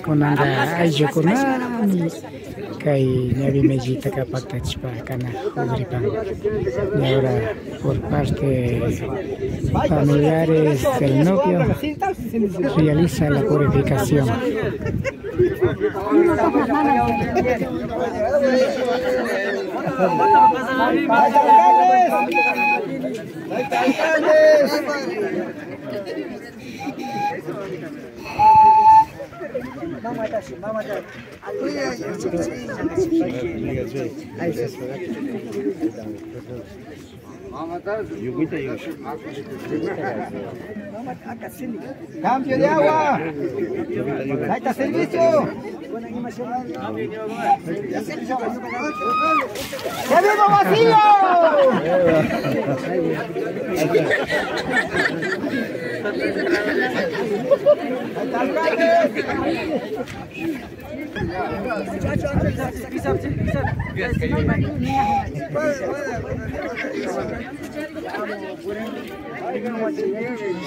Kunanga ayllukunami kay ñawi mellitaqa paktachishpakana hukripan. Y ahora por parte familiares del novio realiza la purificación. Cambio de agua. Ahí está servicio. ¡Que vivo vacío!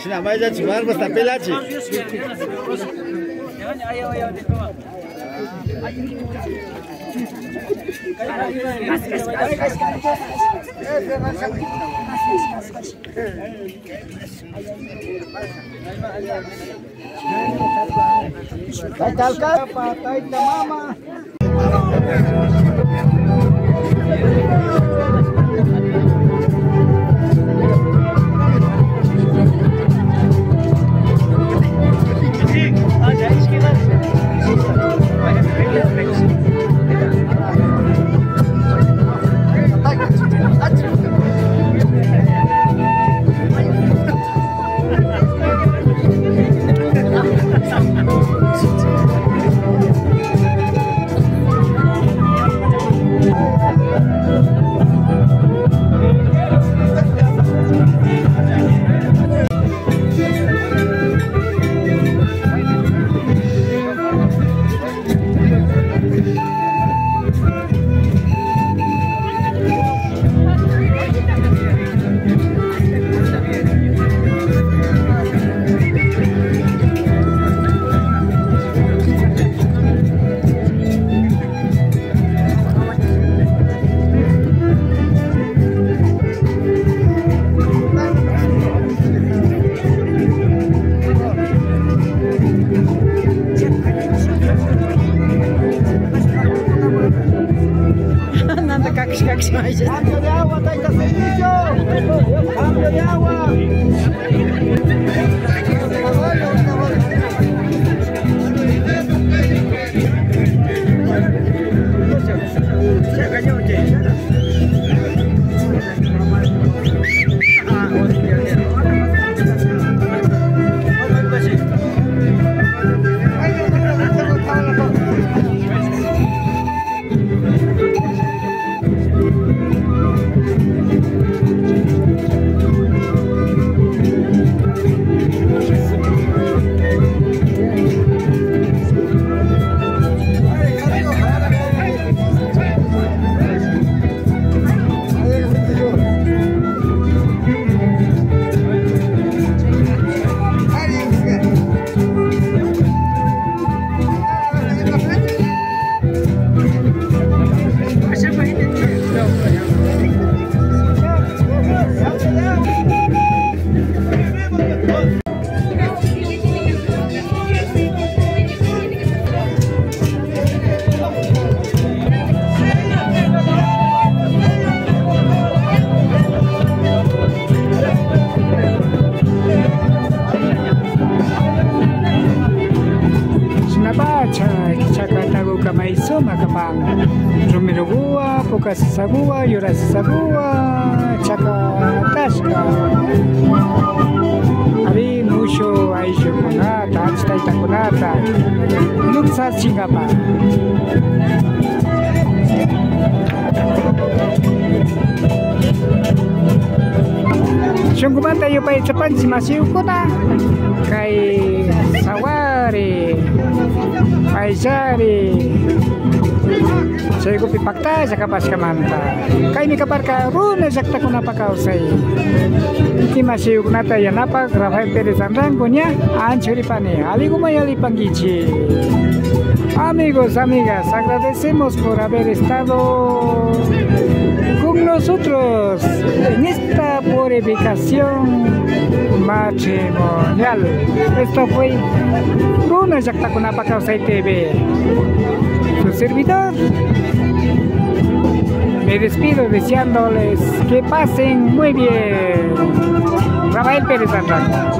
Sina mais já te marco esta pelate. Vai talcar, papai da mama. Cambio de agua, Taita servicio. Cambio de agua. Sisagua, yura sisagua, chakatashka. Ari mucho aisho kunata, achtaita kunata. Nuksa chingapa. Shungkumanta yupay chapansi masiu kuna. Kai sawari, paisari. Saya gupi pakta sa kapas kamanta. Kay mi kapar ka runa sakta ko napakausay. Iki masih nata ya napa Rafael Pérez Andrán punya anchuri pane. Ali gumayali pangichi. Amigos, amigas, agradecemos por haber estado con nosotros en esta purificación matrimonial. Esto fue Runa Yaktakunapakausay TV. Su servidor. Me despido deseándoles que pasen muy bien. Rafael Pérez Andrán.